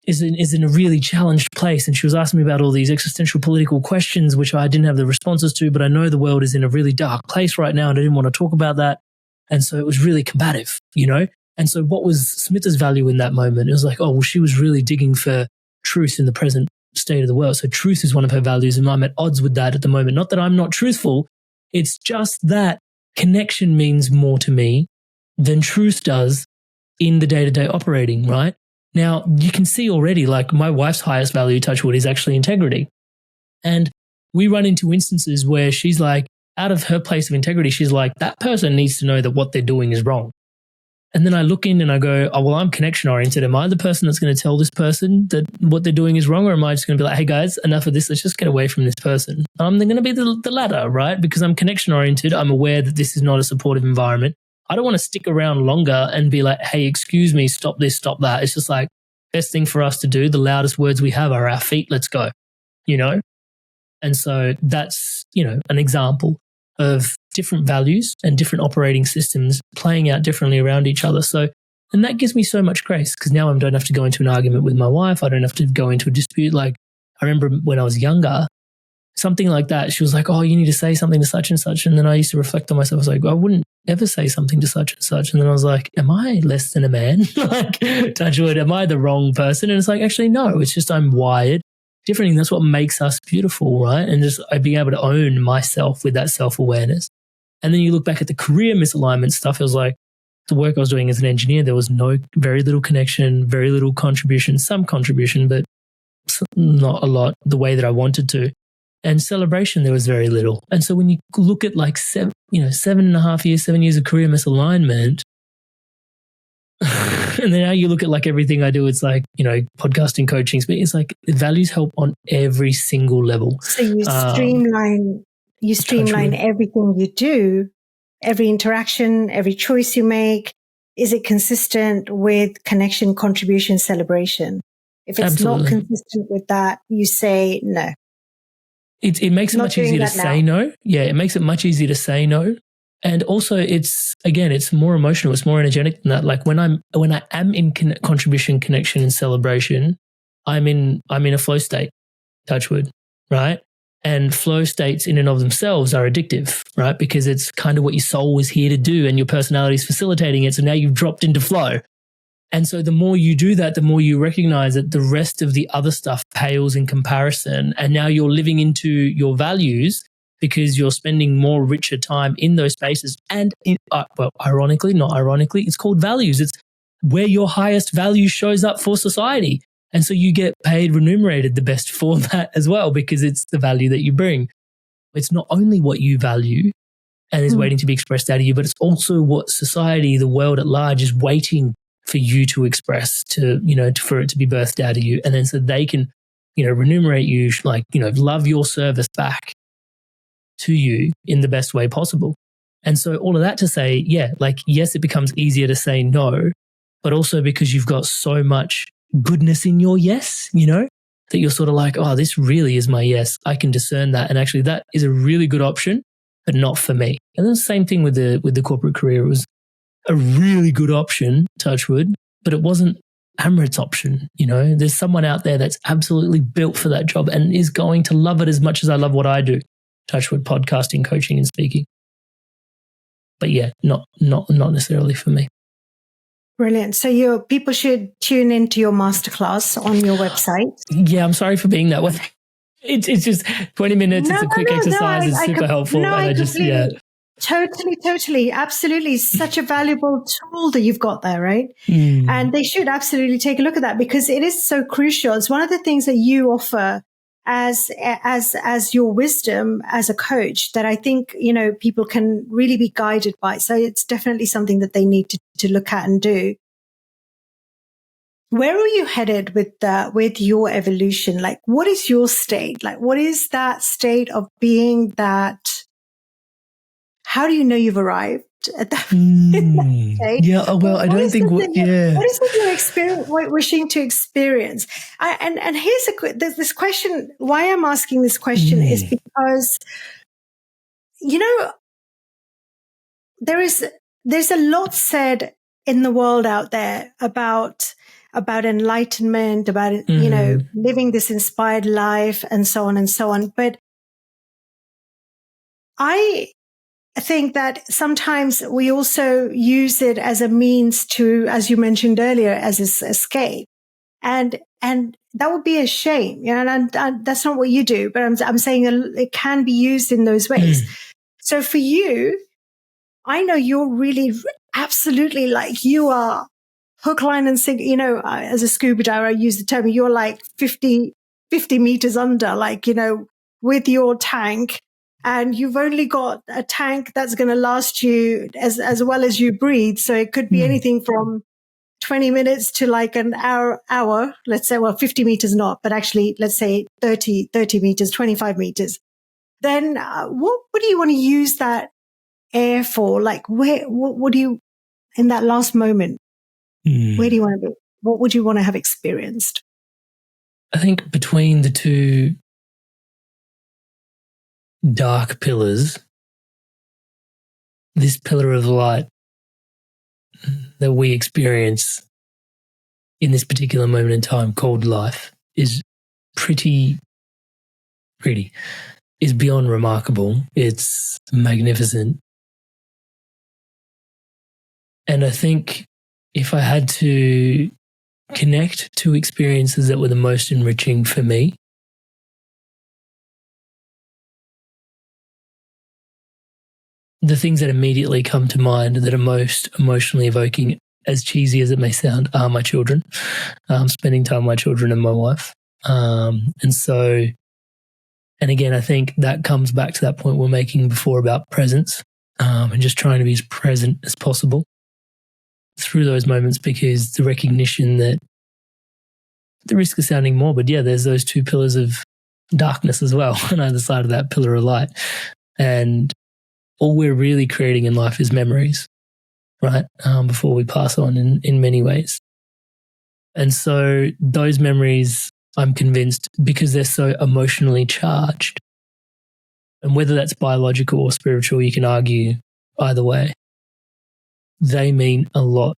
is in a really challenged place. And she was asking me about all these existential political questions, which I didn't have the responses to, but I know the world is in a really dark place right now and I didn't want to talk about that. And so it was really combative, you know? And so what was Smita's value in that moment? It was like, oh, well, she was really digging for truth in the present state of the world. So truth is one of her values, and I'm at odds with that at the moment. Not that I'm not truthful. It's just that connection means more to me than truth does in the day-to-day operating, right? Now, you can see already, like my wife's highest value, touch wood, is actually integrity. And we run into instances where she's like, out of her place of integrity, she's like, that person needs to know that what they're doing is wrong. And then I look in and I go, oh, well, I'm connection oriented. Am I the person that's going to tell this person that what they're doing is wrong? Or am I just going to be like, hey guys, enough of this. Let's just get away from this person. I'm going to be the latter, right? Because I'm connection oriented. I'm aware that this is not a supportive environment. I don't want to stick around longer and be like, hey, excuse me, stop this, stop that. It's just like, best thing for us to do, the loudest words we have are our feet, let's go, you know? And so that's, you know, an example of different values and different operating systems playing out differently around each other. So, and that gives me so much grace because now I don't have to go into an argument with my wife. I don't have to go into a dispute. Like I remember when I was younger, something like that. She was like, oh, you need to say something to such and such. And then I used to reflect on myself. I was like, I wouldn't ever say something to such and such. And then I was like, am I less than a man? Like, touch wood, am I the wrong person? And it's like, actually, no, it's just I'm wired differently. That's what makes us beautiful, right? And just being able to own myself with that self-awareness. And then you look back at the career misalignment stuff. It was like the work I was doing as an engineer, there was very little connection, very little contribution, some contribution, but not a lot the way that I wanted to. And celebration, there was very little. And so when you look at like 7 years of career misalignment, and then now you look at like everything I do, it's like, you know, podcasting, coaching, it's like the values help on every single level. So you streamline everything you do, every interaction, every choice you make. Is it consistent with connection, contribution, celebration? If it's Absolutely. not consistent with that, you say no. It makes it much easier to say no. Yeah, it makes it much easier to say no. And also it's more emotional. It's more energetic than that. Like when I am in contribution, connection, and celebration, I'm in a flow state, touch wood, right? And flow states in and of themselves are addictive, right? Because it's kind of what your soul was here to do and your personality is facilitating it. So now you've dropped into flow. And so the more you do that, the more you recognize that the rest of the other stuff pales in comparison. And now you're living into your values because you're spending more richer time in those spaces. And ironically, not ironically, it's called values. It's where your highest value shows up for society. And so you get paid, remunerated the best for that as well, because it's the value that you bring. It's not only what you value and is waiting to be expressed out of you, but it's also what society, the world at large, is waiting for you to express, for it to be birthed out of you. And then so they can, remunerate you, love your service back to you in the best way possible. And so all of that to say, yes, it becomes easier to say no, but also because you've got so much goodness in your yes, that you're sort of like, oh, this really is my yes. I can discern that. And actually that is a really good option, but not for me. And then the same thing with the corporate career. It was a really good option, touch wood, but it wasn't Amrit's option. There's someone out there that's absolutely built for that job and is going to love it as much as I love what I do. Touch wood, podcasting, coaching, and speaking. But not necessarily for me. Brilliant. So people should tune into your masterclass on your website. Yeah, I'm sorry for being that way. It's just 20 minutes. It's a quick exercise. It's super helpful. Totally. Absolutely. Such a valuable tool that you've got there, right? And they should absolutely take a look at that because it is so crucial. It's one of the things that you offer as your wisdom as a coach that I think, people can really be guided by. So it's definitely something that they need to look at and do. Where are you headed with your evolution? Like, what is your state? Like, what is that state of being that? How do you know you've arrived at that, that state? Yeah. Well, I don't think. What is it you're wishing to experience? And here's this question. Why I'm asking this question is because, there's a lot said in the world out there about enlightenment, about, living this inspired life and so on and so on. But I think that sometimes we also use it as a means to, as you mentioned earlier, as an escape. And that would be a shame, and that's not what you do, but I'm saying it can be used in those ways. So for you, I know you're really absolutely like you are hook, line and sinker, as a scuba diver, I use the term, you're like 50 meters under, like, with your tank, and you've only got a tank that's going to last you as well as you breathe. So it could be anything from 20 minutes to like an hour, let's say, well, 50 meters not, but actually, let's say 30 meters, 25 meters. Then what do you want to use that air for? Like, what do you, in that last moment, where do you want to be? What would you want to have experienced? I think between the two dark pillars, this pillar of light that we experience in this particular moment in time called life is is beyond remarkable. It's magnificent. And I think if I had to connect to experiences that were the most enriching for me, the things that immediately come to mind that are most emotionally evoking, as cheesy as it may sound, are my children, spending time with my children and my wife. And again, I think that comes back to that point we're making before about presence, and just trying to be as present as possible through those moments, because the recognition that, the risk of sounding morbid, there's those two pillars of darkness as well on either side of that pillar of light. And all we're really creating in life is memories, right? Before we pass on in many ways. And so those memories, I'm convinced, because they're so emotionally charged, and whether that's biological or spiritual, you can argue either way, they mean a lot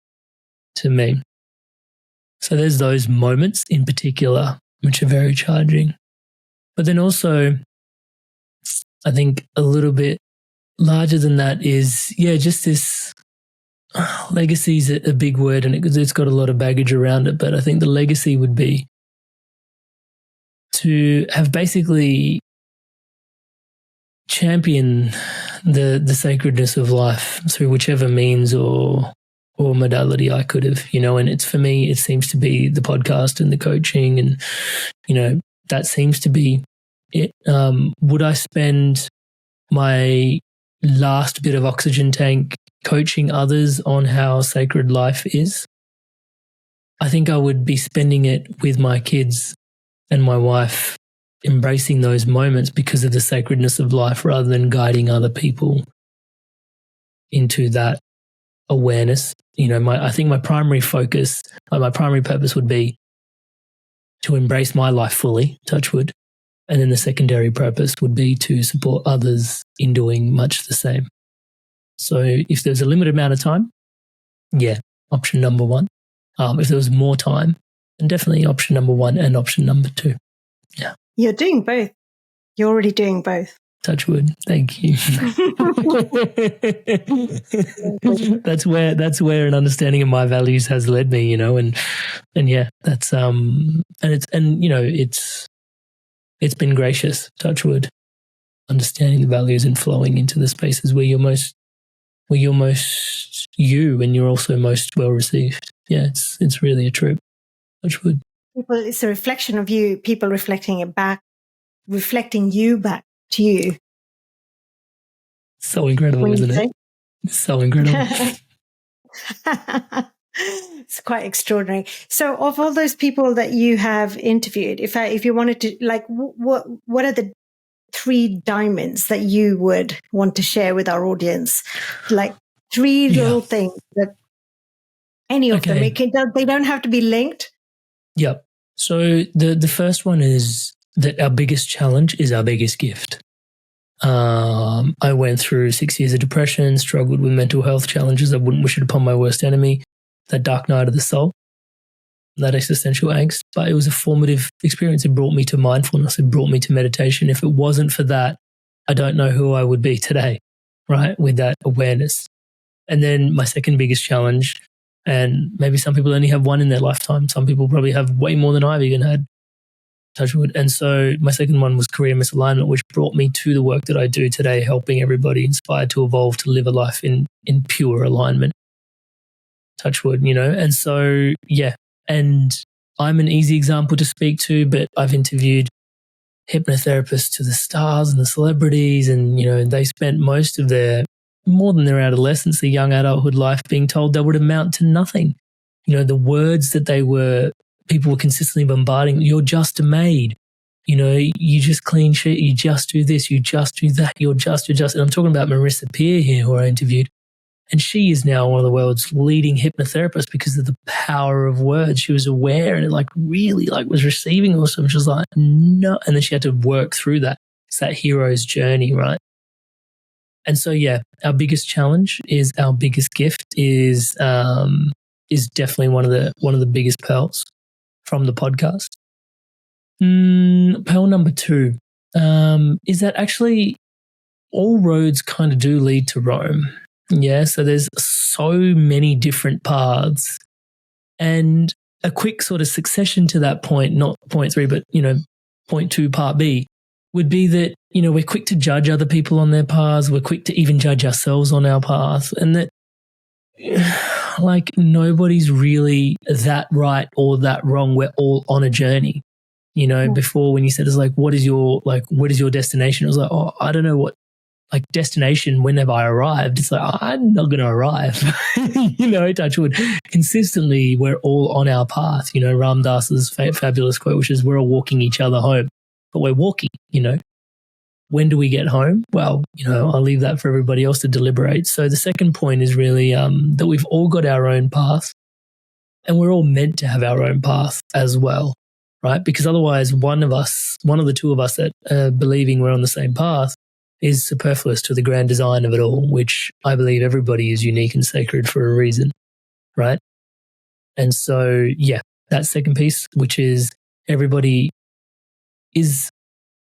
to me. So there's those moments in particular which are very charging. But then also, I think a little bit larger than that is, just this legacy is a big word, and it's got a lot of baggage around it. But I think the legacy would be to have basically championed the sacredness of life through whichever means or modality I could have, and it's, for me, it seems to be the podcast and the coaching, and, that seems to be it. Would I spend my last bit of oxygen tank coaching others on how sacred life is? I think I would be spending it with my kids and my wife, embracing those moments because of the sacredness of life, rather than guiding other people into that awareness. I think my primary focus, my primary purpose would be to embrace my life fully, touch wood. And then the secondary purpose would be to support others in doing much the same. So if there's a limited amount of time, option number one. If there was more time, then definitely option number one and option number two. Yeah. You're doing both. You're already doing both. Touch wood. Thank you. That's where an understanding of my values has led me, and that's it's been gracious, touch wood, understanding the values and flowing into the spaces where you're most you, and you're also most well received. Yeah, it's really a trip. Touch wood. It's a reflection of you, people reflecting it back. reflecting you back to you. So incredible, isn't it? So incredible. It's quite extraordinary. So, of all those people that you have interviewed, if you wanted to, like, what are the 3 diamonds that you would want to share with our audience? Like 3 little things that any of them. They don't have to be linked. Yep. So the first one is that our biggest challenge is our biggest gift. I went through 6 years of depression, struggled with mental health challenges. I wouldn't wish it upon my worst enemy. That dark night of the soul, that existential angst. But it was a formative experience. It brought me to mindfulness. It brought me to meditation. If it wasn't for that, I don't know who I would be today, right? With that awareness. And then my second biggest challenge, and maybe some people only have one in their lifetime. Some people probably have way more than I've even had. Touch wood. And so my second one was career misalignment, which brought me to the work that I do today, helping everybody inspired to evolve, to live a life in pure alignment. Touch wood, And so, and I'm an easy example to speak to, but I've interviewed hypnotherapists to the stars and the celebrities, and, they spent most of more than their adolescence, their young adulthood life being told they would amount to nothing. The words that people were consistently bombarding, you're just a maid, you just clean shit, you just do this, you just do that, you're just. And I'm talking about Marissa Peer here, who I interviewed. And she is now one of the world's leading hypnotherapists because of the power of words. She was aware and it really was receiving awesome. She was like, no. And then she had to work through that. It's that hero's journey, right? And so, our biggest challenge is our biggest gift is definitely one of the biggest pearls from the podcast. Pearl number 2 is that actually all roads kind of do lead to Rome. Yeah, so there's so many different paths, and a quick sort of succession to that point, not point 3, but, point 2, part B, would be that, we're quick to judge other people on their paths. We're quick to even judge ourselves on our path, and that nobody's really that right or that wrong. We're all on a journey. Before when you said it's what is your destination? It was oh, I don't know what destination. When have I arrived? It's I'm not going to arrive. Touch wood. Consistently, we're all on our path. Ram Dass's fabulous quote, which is, we're all walking each other home, but we're walking. When do we get home? Well, I'll leave that for everybody else to deliberate. So the second point is really that we've all got our own path, and we're all meant to have our own path as well, right? Because otherwise, one of the two of us that are believing we're on the same path is superfluous to the grand design of it all, which I believe everybody is unique and sacred for a reason, right? And so, that second piece, which is everybody is,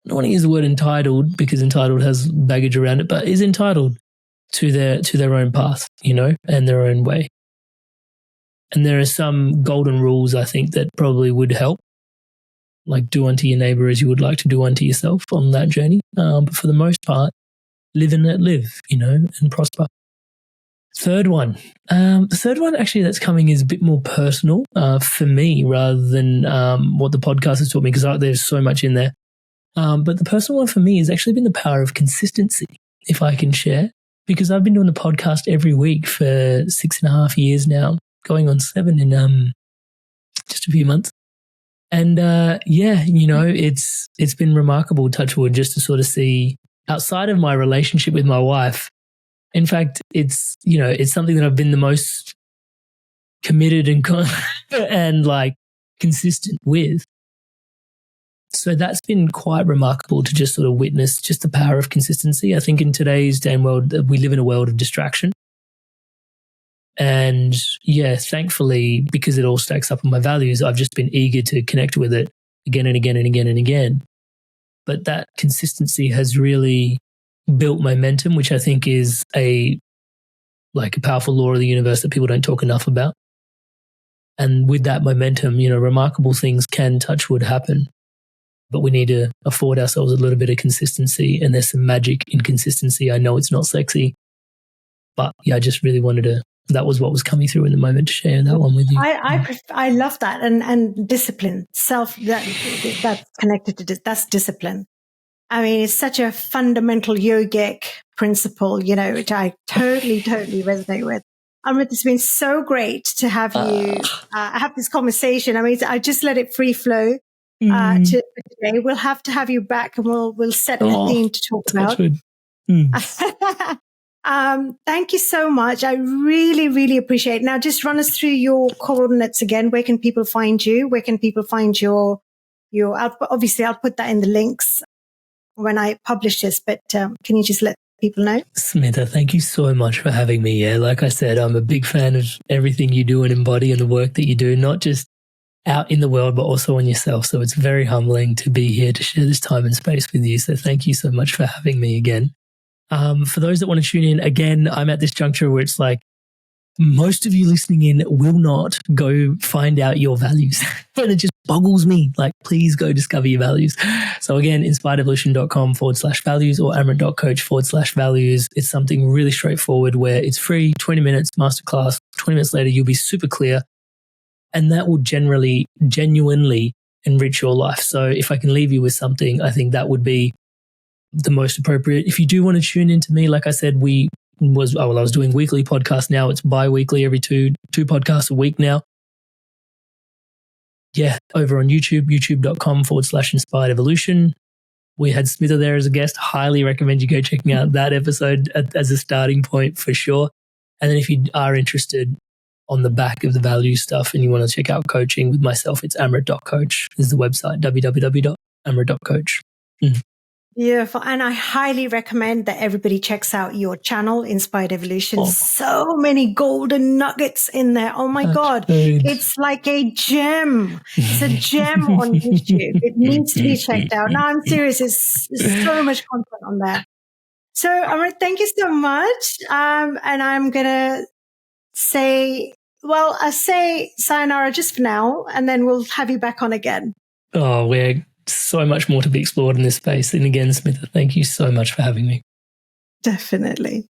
I don't want to use the word entitled because entitled has baggage around it, but is entitled to their own path, and their own way. And there are some golden rules, I think, that probably would help, like do unto your neighbor as you would like to do unto yourself on that journey. But for the most part, live and let live, and prosper. The third one actually that's coming is a bit more personal for me rather than what the podcast has taught me, because there's so much in there. But the personal one for me has actually been the power of consistency, if I can share, because I've been doing the podcast every week for 6.5 years now, going on 7 in just a few months. And it's been remarkable, touch wood, just to sort of see outside of my relationship with my wife. In fact, it's something that I've been the most committed and consistent with. So that's been quite remarkable to just sort of witness just the power of consistency. I think in today's day and world, we live in a world of distraction. And thankfully, because it all stacks up on my values, I've just been eager to connect with it again and again and again and again. But that consistency has really built momentum, which I think is a powerful law of the universe that people don't talk enough about. And with that momentum, remarkable things can, touch wood, happen. But we need to afford ourselves a little bit of consistency, and there's some magic in consistency. I know it's not sexy, but I just really wanted to. That was what was coming through in the moment to share that one with you. I love that, and discipline, that's connected to that's discipline. I mean, it's such a fundamental yogic principle, you know, which I totally resonate with. Amrit, it's been so great to have you have this conversation. I mean, I just let it free flow today. We'll have to have you back, and we'll set a theme to talk about. Thank you so much. I really appreciate it. Now, just run us through your coordinates again. Where can people find you? Where can people find your output? Obviously, I'll put that in the links when I publish this, but can you just let people know? Smita, thank you so much for having me. Yeah, like I said, I'm a big fan of everything you do and embody and the work that you do, not just out in the world, but also on yourself. So it's very humbling to be here to share this time and space with you. So thank you so much for having me again. For those that want to tune in, again, I'm at this juncture where it's like, most of you listening in will not go find out your values. And it just boggles me. Like, please go discover your values. So again, inspiredevolution.com/values or amrit.coach/values. It's something really straightforward where it's free, 20 minutes, masterclass. 20 minutes later, you'll be super clear. And that will genuinely enrich your life. So if I can leave you with something, I think that would be the most appropriate. If you do want to tune into me, like I said, I was doing weekly podcasts. Now it's bi-weekly, every two podcasts a week now. Yeah, over on YouTube, youtube.com/inspired evolution. We had Smita there as a guest. Highly recommend you go checking out that episode as a starting point for sure. And then if you are interested on the back of the value stuff and you want to check out coaching with myself, it's amrit.coach is the website, www.amrit.coach. Beautiful. And I highly recommend that everybody checks out your channel, Inspired Evolution. So many golden nuggets in there. Oh my God. It's like a gem. It's a gem on YouTube. It needs to be checked out. No, I'm serious. There's so much content on there. So, Amrit, thank you so much. And I'm going to say sayonara just for now, and then we'll have you back on again. Oh, we're so much more to be explored in this space. And again, Smita, thank you so much for having me. Definitely.